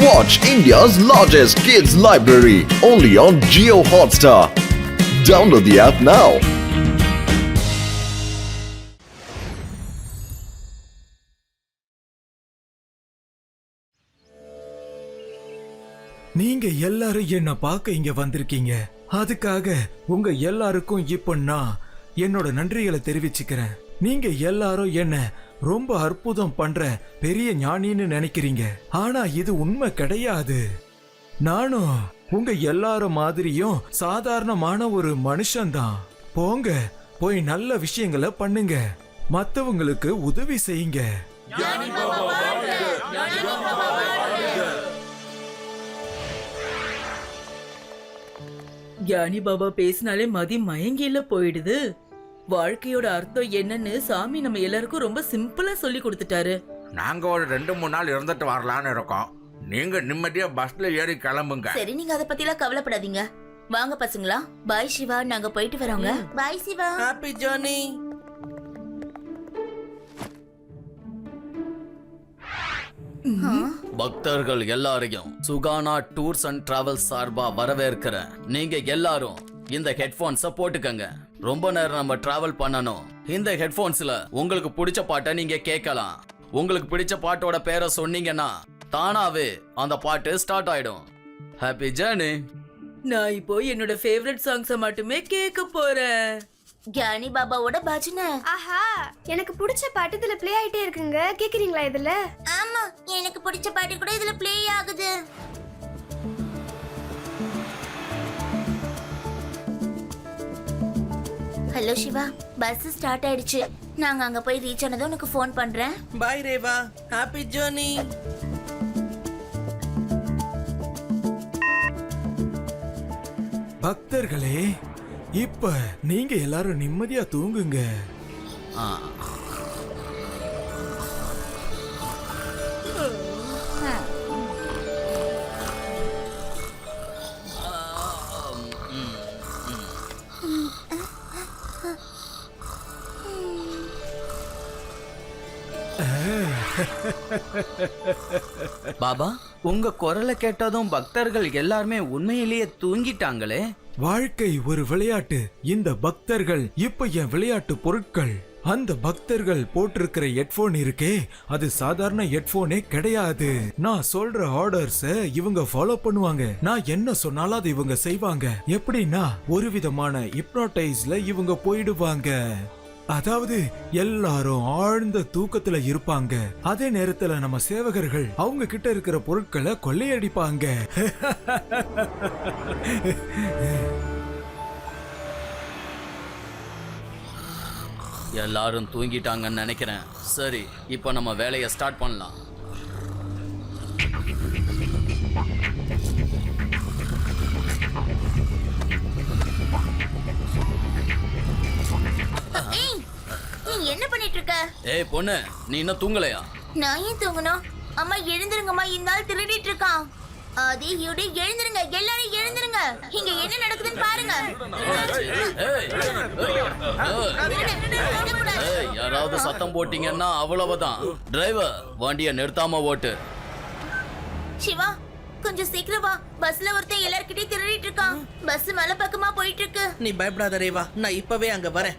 Watch India's largest kids library only on Jio Hotstar. Download the app now. நீங்க எல்லாரும் என்ன பார்க்க இங்க வந்திருக்கீங்க. அதுக்காக உங்க எல்லாருக்கும் இப்போ நான் என்னோட நன்றிகளை தெரிவிச்சுக்கிறேன். நீங்க எல்லாரும் என்ன ரொம்ப அற்புதம் பண்ற பெரிய ஞானின்னு நினைக்கிறீங்க. ஆனா இது உண்மை கிடையாது. நானும் உங்க எல்லாரும் மாதிரியும் சாதாரணமான ஒரு மனுஷன்தான். போங்க, போய் நல்ல விஷயங்களை பண்ணுங்க, மத்தவங்களுக்கு உதவி செய்யுங்க. ஞானி பாபா பேசினாலே மதி மயங்கில போயிடுது. வாழ்க்கையோட அர்த்தம் என்னன்னு சாமி நம்ம எல்லாருக்கும் ரொம்ப சிம்பிளா சொல்லி கொடுத்துட்டாரு. நாங்க ஒரு 2-3 நாள் இருந்துட்டு வரலான்னு இருக்கோம். நீங்க நிம்மதியா பஸ்ல ஏறி கிளம்புங்க. சரி, நீங்க அத பத்தி எல்லாம் கவலைப்படாதீங்க. வாங்க பசங்களா. பாய் சிவா, நாங்க போயிட்டு வரோங்க. பாய் சிவா. Happy journey. பக்தர்கள் எல்லாரையும் சுகானா டூர்ஸ் அண்ட் டிராவல்ஸ் சார்பா வரவேற்கிறேன். நீங்க எல்லாரும் இந்த ஹெட்போன்ஸ போட்டுக்கங்க. ரொம்ப நேரம் நம்ம டிராவல் பண்ணணும். இந்த ஹெட்போன்ஸ்ல உங்களுக்கு பிடிச்ச பாட்டை நீங்க கேட்கலாம். உங்களுக்கு பிடிச்ச பாட்டோட பேரை சொன்னீங்கன்னா தானாவே அந்த பாட்டு ஸ்டார்ட் ஆயிடும். Happy journey. நான் இப்போ என்னோட ஃபேவரட் சாங்ஸ மட்டுமே கேட்க போறேன். ஞானி பாபாவோட பஜனை. ஆஹா, எனக்கு பிடிச்ச பாட்டு இதுல ப்ளே ஆயிட்டே இருக்குங்க. கேக்குறீங்களா இதுல? ஆமா, எனக்கு பிடிச்ச பாட்டு கூட இதுல ப்ளே ஆகுது. ஹலோ சிவா, பஸ் ஸ்டார்ட் ஆயிடுச்சு. நாங்க அங்க போய் ரீச் ஆனதும் உனக்கு ஃபோன் பண்றேன். பாய் ரேவா. Happy journey. பக்தர்களே, இப்ப நீங்க எல்லாரும் நிம்மதியா தூங்குங்க. பாபா, உங்க குரலை கேட்டதும் பக்தர்கள் எல்லாருமே உண்மையிலேயே தூங்கிட்டாங்களே. வாழ்க்கை ஒரு விளையாட்டு. இந்த பக்தர்கள் இப்ப என் விளையாட்டு பொருட்கள். அந்த பக்தர்கள் போட்டிருக்கிற ஹெட்போன் இருக்கே, அது சாதாரண ஹெட்போனே கிடையாது. நான் சொல்ற ஆர்டர்ஸ இவங்க ஃபாலோ பண்ணுவாங்க. நான் என்ன சொன்னாலும் அதை இவங்க செய்வாங்க. எப்படின்னா ஒரு விதமான ஹிப்னோடைஸ்ல இவங்க போயிடுவாங்க. அதாவது எல்லாரும் ஆழ்ந்த தூக்கத்துல இருப்பாங்க. அதே நேரத்துல நம்ம சேவகர்கள் அவங்க கிட்ட இருக்கிற பொருட்களை கொள்ளையடிப்பாங்க. எல்லாரும் தூங்கிட்டாங்கன்னு நினைக்கிறேன். சரி, இப்போ நம்ம வேலையை ஸ்டார்ட் பண்ணலாம். நீ என்ன பண்ணிட்டு இருக்க? ஏய் பொண்ணு, நீ இன்னும் தூங்கலையா? நான் ஏன் தூங்கணும்? அம்மா எழுந்திருங்கம்மா, இந்த ஆள் திருடிட்டு இருக்கான். அதே யூடி, எழுந்திருங்க, எல்லாரும் எழுந்திருங்க. இங்க என்ன நடக்குதுன்னு பாருங்க. யாராவது சத்தம் போட்டீங்கன்னா அவ்வளவுதான். டிரைவர், வண்டியை நிறுத்தாம ஓட்டு. சிவா, கொஞ்சம் சீக்கிரம் வா. பஸ்ல ஒருத்தன் எல்லார்கிட்டயும் திருடிட்டு இருக்கான். பஸ் மலை பக்கமா போயிட்டு இருக்கு. நீ பயப்படாத ரேவா, நான் இப்பவே அங்க வரேன்.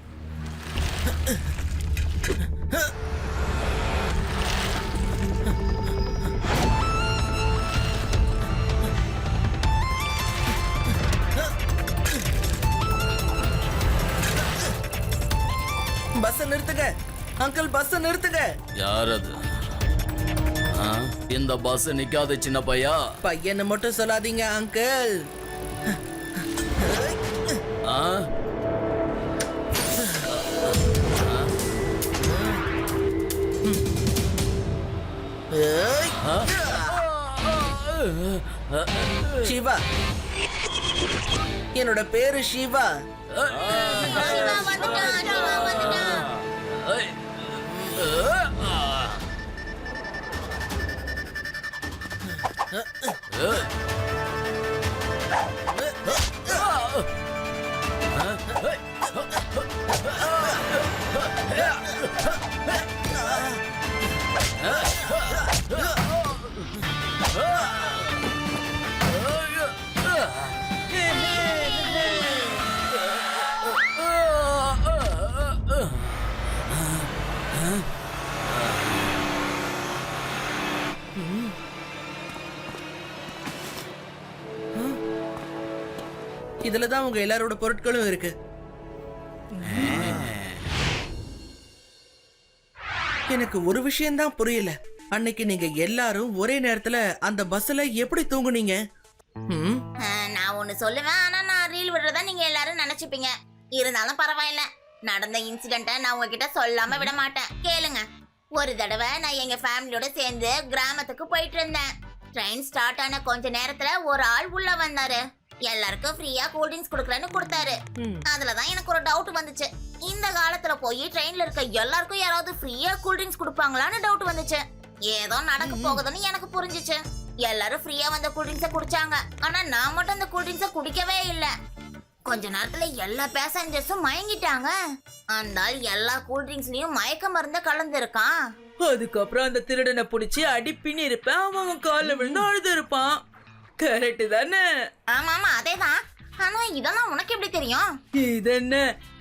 பஸ் நிறுத்துங்க அங்கிள், பஸ் நிறுத்துங்க. யார் அது? இந்த பஸ் நிக்காத சின்ன பையா. பையனை மட்டும் சொல்லாதீங்க அங்கிள். சிவா, என்னோட பேரு சிவா. இதுலதான் உங்க எல்லாரோட பொருட்களும் இருக்கு. எனக்கு ஒரு விஷயம்தான் புரியல. அன்னைக்கு நீங்க எல்லாரும் ஒரே நேரத்துல அந்த பஸ்ல எப்படி தூங்குனீங்க? நான் ஒண்ணு சொல்லுவேன், ஆனா நான் ரீல் விடுறதா நீங்க எல்லாரும் நினைச்சுப்பீங்க. இருந்தாலும் பரவாயில்ல, நடந்த இன்சிடென்ட்டை நான் உங்ககிட்ட சொல்லாம விட மாட்டேன். கேளுங்க. ஒரு தடவை நான் எங்க ஃபேமிலியோட சேர்ந்து கிராமத்துக்கு போயிட்டு இருந்தேன். ட்ரெயின் ஸ்டார்ட் ஆன கொஞ்ச நேரத்துல ஒரு ஆள் உள்ள வந்தாரு. எல்லாருக்கும் ஃப்ரீயா கூல் ட்ரிங்க்ஸ் குடுக்கறேன்னு கொடுத்தாரு. அதுலதான் எனக்கு ஒரு டவுட் வந்துச்சு. இந்த காலத்துல போய் ட்ரெயின்ல இருக்க எல்லாருக்கும் யாராவது ஃப்ரீயா கூல் ட்ரிங்க்ஸ் குடுப்பாங்களான்னு டவுட் வந்துச்சு. ஏதோ நடக்க போகுதுன்னு எனக்கு புரிஞ்சுச்சு. எல்லாரும் ஃப்ரீயா வந்த கூல் ட்ரிங்க்ஸை குடிச்சாங்க. ஆனா நான் மட்டும் அந்த கூல் ட்ரிங்க்ஸை குடிக்கவே இல்லை. கொஞ்ச நேரத்துல எல்லா பேசஞ்சர்ஸும் மயங்கிட்டாங்க. அந்த ஆள் எல்லா கூல் ட்ரிங்க்ஸ்லயும் மயக்க மருந்த கலந்து இருக்கான். அதுக்கப்புறம் அந்த திருடனை புடிச்சு அடிப்பின்னு இருப்பேன். அவன் காலில் விழுந்து அழுது இருப்பான். கரெக்ட் தானே? ஆமா ஆமா அதேதான். ஆனா இதெல்லாம் உனக்கு எப்படி தெரியும்? இது என்ன,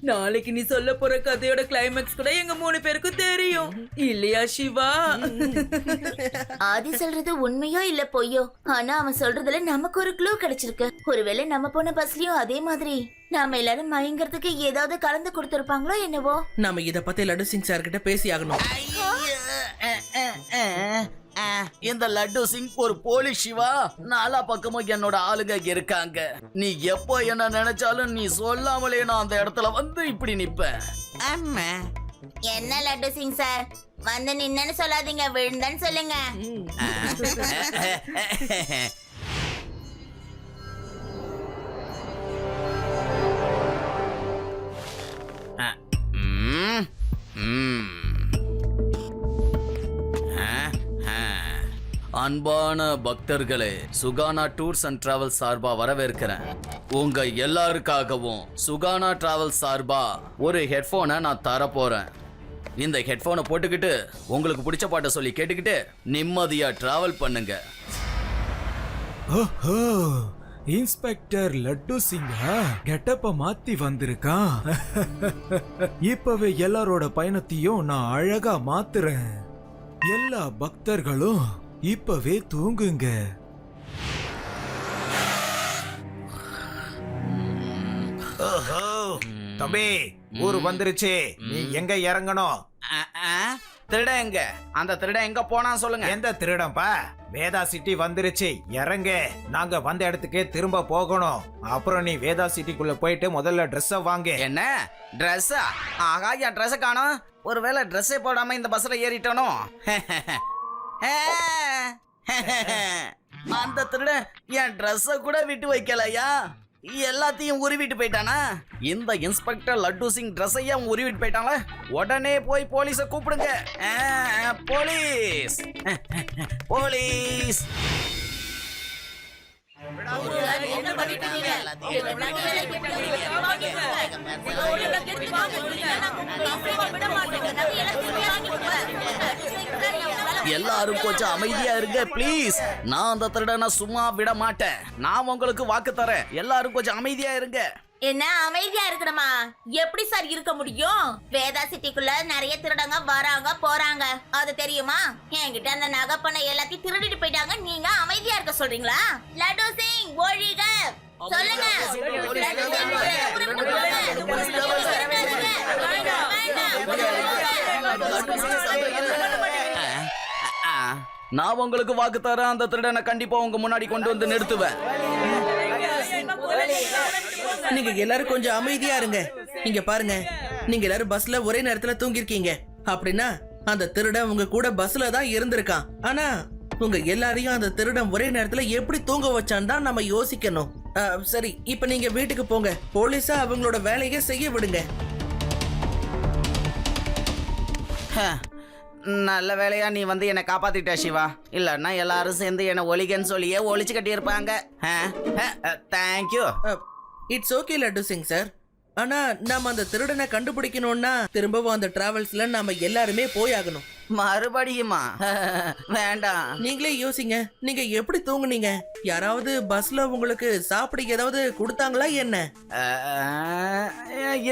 நாளைக்கு நீ சொல்ல போற கதையோட கிளைமேக்ஸ் கூட எங்க 3 பேருக்கும் தெரியும் இல்லையா சிவா? ஆதி சொல்றது உண்மையோ இல்ல பொய்யோ, ஆனா அவன் சொல்றதுல நமக்கு ஒரு க்ளூ கிடைச்சிருக்கு. ஒருவேளை நம்ம போன பஸ்லயும் அதே மாதிரி நாம எல்லாரும் மயங்கிறதுக்கு ஏதாவது கலந்து கொடுத்திருப்பாங்களோ என்னவோ. நாம இத பத்தி லட்டு சிங் சார் கிட்ட பேசி ஆகணும். இந்த லட்டு சிங் ஒரு போலீஸ் சிவா. நாலா பக்கமும் என்னோட ஆளுங்க இருக்காங்க. நீ எப்போ என்ன நினைச்சாலும் நீ சொல்லாமலே நான் அந்த இடத்துல வந்து இப்படி நிப்பேன். என்ன லட்டு சிங் சார், வந்து நின்னு சொல்லாதீங்க, விழுந்தன்னு சொல்லுங்க. அன்பான பக்தர்களே, சுகானா டூர்ஸ் அண்ட் டிராவல் சார்பா வரவேற்கிறேன். உங்க எல்லாருக்காகவும் சுகானா டிராவல் சார்பா ஒரு ஹெட்போனை நான் தர போறேன். இந்த ஹெட்போனை போட்டுக்கிட்டு உங்களுக்கு பிடிச்ச பாட்டை சொல்லி கேட்டுக்கிட்டு நிம்மதியா டிராவல் பண்ணுங்க. ஓஹோ, இன்ஸ்பெக்டர் லட்டு சிங்கா கெட்டப்ப மாத்தி வந்திருக்கான். இப்பவே எல்லாரோட பயணத்தையும் நான் அழகா மாத்துறேன். எல்லா பக்தர்களும் இப்பவே தூங்குங்க. தம்பி, ஊரு வந்துருச்சு. நீ எங்க இறங்கணும்? திருட எங்க? அந்த திருட எங்க போனா சொல்லுங்க. எந்த திருடம்பா? வேதா சிட்டி வந்துருச்சு, இறங்க. நாங்க வந்த இடத்துக்கே திரும்ப போகணும். அப்புறம் நீ வேதா சிட்டிக்குள்ள போயிட்டு முதல்ல ட்ரெஸ்ஸ வாங்க. என்ன ட்ரெஸ்ஸா? ஆகா, என் ட்ரெஸ் காணோம். ஒருவேளை ட்ரெஸ்ஸே போடாம இந்த பஸ்ல ஏறிட்டனோ? அந்த திருட என் ட்ரெஸ்ஸ கூட விட்டு வைக்கலையா? எல்லாத்தையும் உருவிட்டு போயிட்டானா? இந்த இன்ஸ்பெக்டர் லட்டு சிங் ட்ரெஸ்ஸையே அவன் உருவிட்டு போயிட்டாங்களா? உடனே போய் போலீஸை கூப்பிடுங்க. Police, police. எல்லாரும் கொஞ்சம் அமைதியா இருங்க ப்ளீஸ். நான் அந்த திருடனை சும்மா விட மாட்டேன். நான் உங்களுக்கு வாக்கு தரேன். எல்லாரும் கொஞ்சம் அமைதியா இருங்க. என்ன அமைதியா இருக்கணுமா? எப்படி சார் இருக்க முடியும்? வேதா சிட்டிக்குள்ள நிறைய திருடங்க வராங்க போறாங்க, அது தெரியுமா? என்கிட்ட அந்த நகை பண்ண எல்லாத்தையும் திருடிட்டு போயிட்டாங்க. நீங்க அமைதியா இருக்க சொல்றீங்களா? லட்டு சிங் ஒழிக சொல்லுங்க. நான் உங்களுக்கு வாக்கு தரேன். அந்த திருடனை கண்டிப்பா உங்க முன்னாடி கொண்டு வந்து நிறுத்துவேன். நீங்க எல்லாரும் கொஞ்சம் அமைதியா இருங்க. இங்க பாருங்க, நீங்க எல்லாரும் பஸ்ல ஒரே நேரத்துல தூங்கிருக்கீங்க. அப்படின்னா அந்த திருடன் உங்க கூட பஸ்ல தான் இருந்திருக்கான். ஆனா உங்க எல்லாரையும் அந்த திருடன் ஒரே நேரத்துல எப்படி தூங்க வச்சான்னு தான் நம்ம யோசிக்கணும். சரி, இப்ப நீங்க வீட்டுக்கு போங்க. போலீஸா அவங்களோட வேலையை செய்ய விடுங்க. நல்ல வேலையா நீ வந்து என்னை காப்பாத்திட்ட சிவா. இல்லன்னா எல்லாரும் சேர்ந்து என்ன ஒலிகன்னு சொல்லியே ஒளிச்சு கட்டி இருப்பாங்க. Thank you. It's okay laddu Singh sir. ஆனா நாம அந்த திருடனை கண்டுபிடிக்கணும்னா திரும்பவும் அந்த டிராவல்ஸ்ல நாம எல்லாருமே போயாகணும். மறுபடியுமா? வேண்டாம். நீங்களே யோசிங்க, நீங்க எப்படி தூங்குனீங்க? யாராவது பஸ்ல உங்களுக்கு சாப்பிட ஏதாவது கொடுத்தாங்களா என்ன?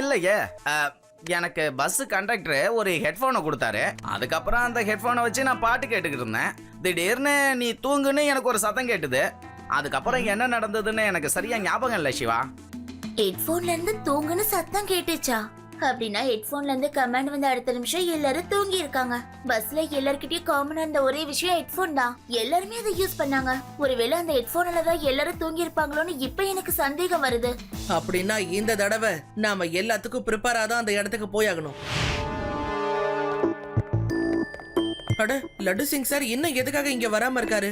இல்லையே. எனக்கு பஸ் கண்டக்டர் ஒரு ஹெட்போனை கொடுத்தாரு. அதுக்கப்புறம் அந்த ஹெட்போனை வச்சு நான் பாட்டு கேட்டுக்கிட்டு இருந்தேன். திடீர்னு நீ தூங்குன்னு எனக்கு ஒரு சத்தம் கேட்டுது. அதுக்கப்புறம் என்ன நடந்ததுன்னு எனக்கு சரியா ஞாபகம் இல்லை சிவா. ஹெட்போன்ல இருந்து தூங்குன்னு சத்தம் கேட்டுச்சா? அப்படின்னா ஹெட்போன்ல இருந்து கமாண்ட் வந்த அடுத்த நிமிஷம் எல்லாரும் தூங்கி இருக்காங்க. பஸ்ல எல்லார்கிட்டயும் காமனா இருந்த ஒரே விஷயம் ஹெட்போன் தான். எல்லாருமே அதை யூஸ் பண்ணாங்க. ஒருவேளை அந்த ஹெட்போன்ல தான் எல்லாரும் தூங்கி இருப்பாங்களோன்னு இப்ப எனக்கு சந்தேகம் வருது. அப்படின்னா இந்த தடவை நாம எல்லாத்துக்கும் ப்ரிப்பேரா தான் அந்த இடத்துக்கு போயாகணும். அட, லட்டு சிங் சார் இன்னும் எதுக்காக இங்க வராம இருக்காரு?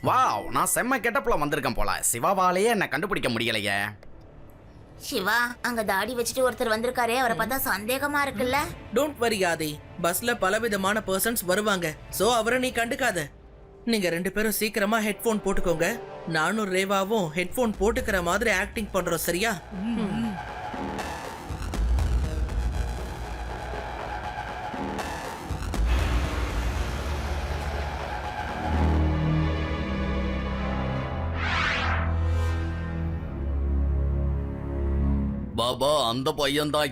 வாவ், நான் செம்ம கெட்டப்ல வந்திருக்கேன் போல. சிவாவாலேயே என்ன கண்டுபிடிக்க முடியலையே. சிவா, அங்க தாடி வச்சுட்டு ஒருத்தர் வந்திருக்காரே, அவரை பார்த்தா சந்தேகமா இருக்குல்ல? டோன்ட் வரி ஆதி, பஸ்ல பலவிதமான பர்சன்ஸ் வருவாங்க. சோ அவரை நீ கண்டுக்காத. நீங்க 2 பேரும் சீக்கிரமா ஹெட்போன் போட்டுக்கோங்க. நானும் ரேவாவும் ஹெட்போன் போட்டுக்கிற மாதிரி ஆக்டிங் பண்றோம், சரியா? பாபா, அந்த பையன் தான்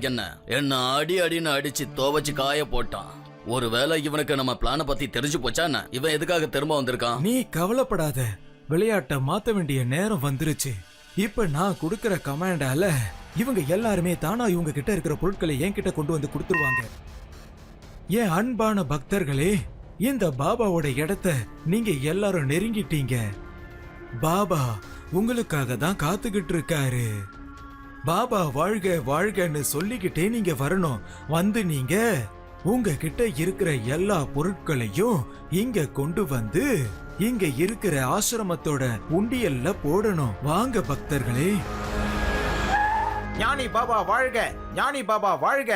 என்ன அடி அடின்னு அடிச்சு துவச்சு காய போட்டான். ஒருவேளை இவனுக்கு நம்ம பிளான பத்தி தெரிஞ்சு போச்சா? இவன் எதுக்காக திரும்ப வந்திருக்கான்? நீ கவலைப்படாத, விளையாட்டை மாத்த வேண்டிய நேரம் வந்துருச்சு. இப்ப நான் கொடுக்கிற கமாண்டால இவங்க எல்லாருமே தானா இவங்க கிட்ட இருக்கிற பொருட்களை என்கிட்ட கொண்டு வந்து கொடுத்துருவாங்க. என் அன்பான பக்தர்களே, இந்த பாபாவோட இடத்தை நீங்க எல்லாரும் நெருங்கிட்டீங்க. பாபா உங்களுக்காக தான் காத்துக்கிட்டு இருக்காரு. பாபா வாழ்க வாழ்கன்னு சொல்லிக்கிட்டே நீங்க வரணும். வந்து நீங்க உங்ககிட்ட இருக்கிற எல்லா பொருட்களையும் இங்க கொண்டு வந்து இங்க இருக்கிற ஆசிரமத்தோட உண்டியல்ல போடணும். வாங்க பக்தர்களே. ஞானி பாபா வாழ்க, ஞானி பாபா வாழ்க.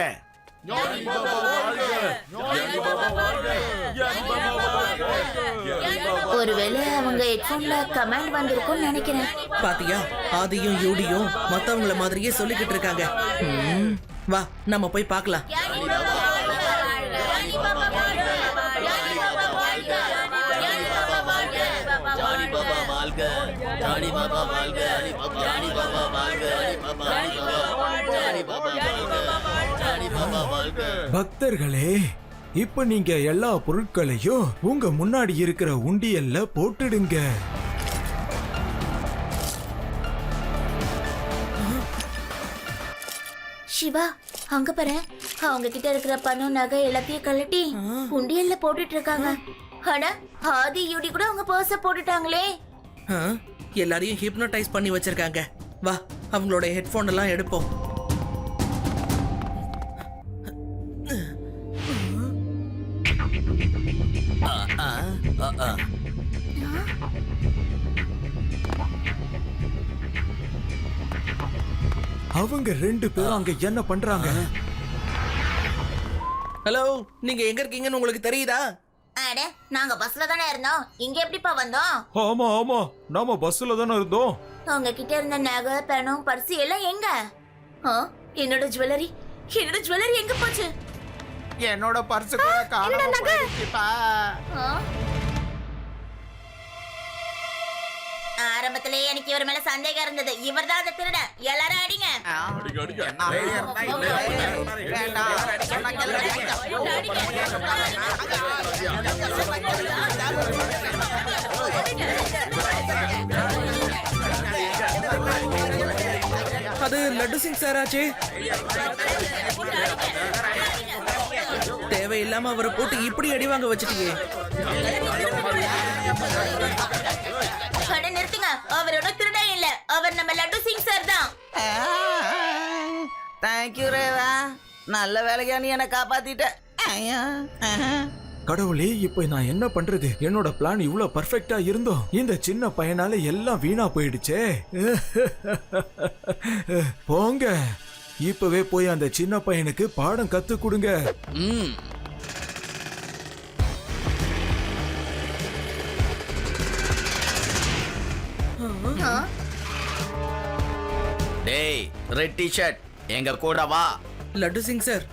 ஒருவேளை அவங்க ஹெட்போன்ல கமாண்ட் வந்திருக்கும்னு நினைக்கிறேன். பாத்தியா, ஆதியும் யூடியும் மத்தவங்கள மாதிரியே சொல்லிக்கிட்டு இருக்காங்க. வா, நம்ம போய் பார்க்கலாம். பக்தர்களே, இப்ப நீங்க எல்லா பொருட்களையும் உங்க முன்னாடி இருக்கிற உண்டியல்ல போட்டுடுங்க. சிவா, அங்க பாரு, அவங்க கிட்ட இருக்கிற பணம் நகை எல்லாத்தையும் கழட்டி உண்டியல்ல போட்டுட்டு இருக்காங்க. ஆனா ஆதி யூடி கூட அவங்க பர்ஸ போட்டுட்டாங்களே. எல்லாரையும் ஹிப்னோடைஸ் பண்ணி வச்சிருக்காங்க. வா, அவங்களோட ஹெட்போன் எல்லாம் எடுப்போம். அவங்க 2 பேரும் அங்க என்ன பண்றாங்க? ஹலோ, நீங்க எங்க இருக்கீங்கன்னு உங்களுக்கு தெரியுதா? அட, நாங்க பஸ்ல தானே இருந்தோம். இங்க எப்படிப்பா வந்தோம்? ஆமா ஆமா, நாம பஸ்ல தானே இருந்தோம். அவங்க கிட்ட இருந்த நகை, பணம், பர்ஸ் எல்லாம் எங்க? என்னோட ஜுவல்லரி எங்க போச்சு? என்னோட பர்ஸ் கூட காணாம போயிடுச்சுப்பா. ஆரம்பத்திலேயே எனக்கு இவர் மேல சந்தேகம் இருந்தது. இவர் தான் அந்த திருடன். எல்லாரும் அடிங்க. அது லட்டு சிங் சார் ஆச்சே. தேவையில்லாம அவரை போட்டு இப்படி அடி வாங்க வச்சுட்டீங்க. நிறுத்துங்க, அவரோட திருடா இல்ல, அவர் நம்ம லட்டு சிங் சார் தான். தேங்க்யூ ரேவா, நல்ல வேலையா நீ என்ன காப்பாத்திட்ட. கடவுளே, இப்ப நான் என்ன பண்றது? என்னோட பிளான் இவ்வளவு பர்ஃபெக்ட்டா இருந்தோம், இந்த சின்ன பையனால எல்லாம் வீணா போயிடுச்சே. போங்க, இப்பவே போய் அந்த சின்ன பையனுக்கு பாடம் கத்து கொடுங்க. டேய், ரெட் டி-ஷர்ட், எங்க கூட வா. லட்டு சிங் சார்,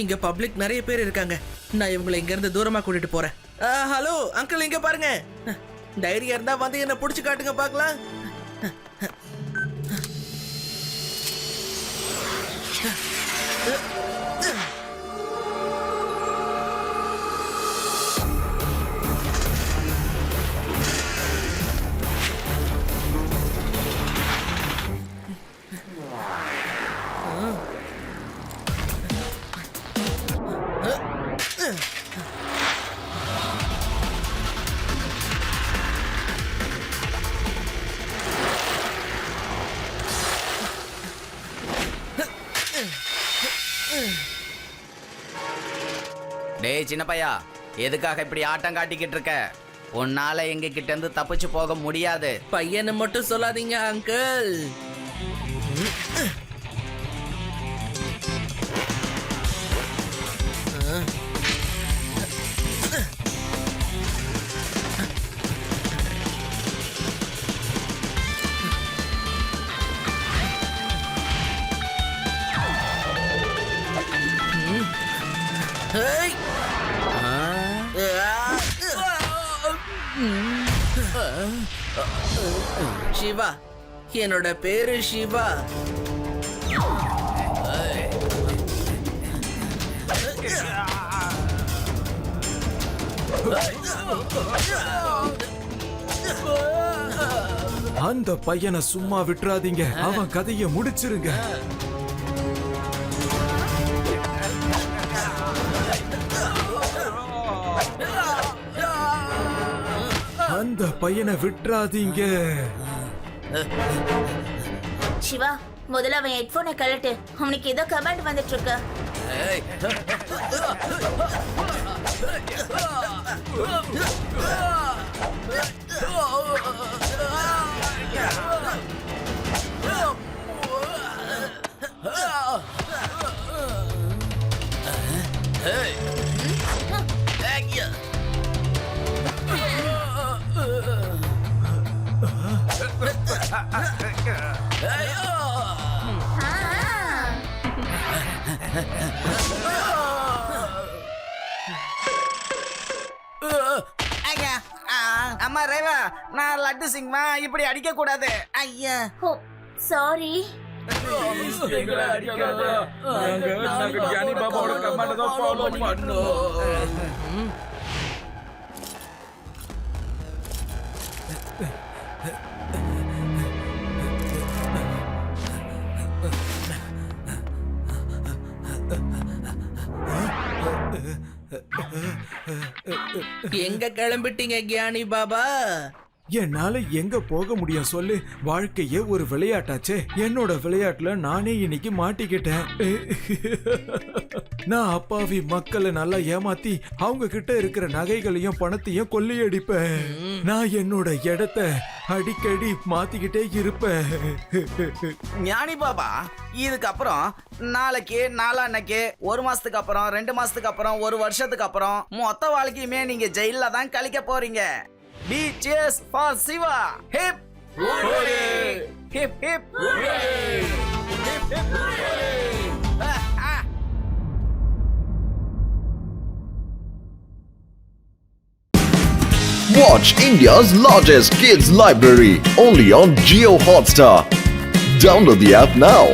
இங்க பப்ளிக் நிறைய பேர் இருக்காங்க. நான் இவங்களை இங்க இருந்து தூரமா கூட்டிட்டு போறேன். ஹலோ அங்கிள், இங்க பாருங்க. டைரியா இருந்தா வந்து என்ன புடிச்சு காட்டுங்க பாக்கலாம். டேய் சின்ன பையா, எதுக்காக இப்படி ஆட்டம் காட்டிக்கிட்டு இருக்க? உன்னால எங்க கிட்ட இருந்து தப்பிச்சு போக முடியாது. பையனை மட்டும் சொல்லாதீங்க அங்கிள். Hey! சிவா, என்னோட பேரு சிவா. அந்த பையனை சும்மா விட்டுறாதீங்க, அவன் கதையை முடிச்சிருங்க. அந்த பையனை விட்டுறாதீங்க. சிவா, முதல்ல அவன் ஹெட்போனை கழட்டு. அவனுக்கு ஏதோ கமெண்ட் வந்துட்டு இருக்கு. ஐயா, அம்மா ரேவா, நான் லட்டு சிங்மா, இப்படி அடிக்க கூடாது. ஐயா, ஓ சாரி. எங்க கிளம்பிட்டீங்க கியானி பாபா? என்னால எங்க போக முடியும் சொல்லு? வாழ்க்கையே ஒரு விளையாட்டாச்சே. என்னோட விளையாட்டுல நானே இன்னைக்கு மாட்டிக்கிட்டேன். நான் அப்பாவி மக்களை நல்லா ஏமாத்தி அவங்க கிட்ட இருக்கிற நகைகளையும் பணத்தையும் கொள்ளையடிப்பேன். நான் என்னோட இடத்தை அடிக்கடி மாத்திக்கிட்டே இருப்பேன். ஞானி பாபா, இதுக்கப்புறம் நாளைக்கு, நாளான்னைக்கு, 1 மாசத்துக்கு அப்புறம், 2 மாசத்துக்கு அப்புறம், 1 வருஷத்துக்கு அப்புறம் மொத்த வாழ்க்கையுமே நீங்க ஜெயில தான் கழிக்க போறீங்க. Be cheers for Shiva. Hip hooray! Hip hip hooray! Hip hip hooray! Watch India's largest kids library only on Jio Hotstar. Download the app now.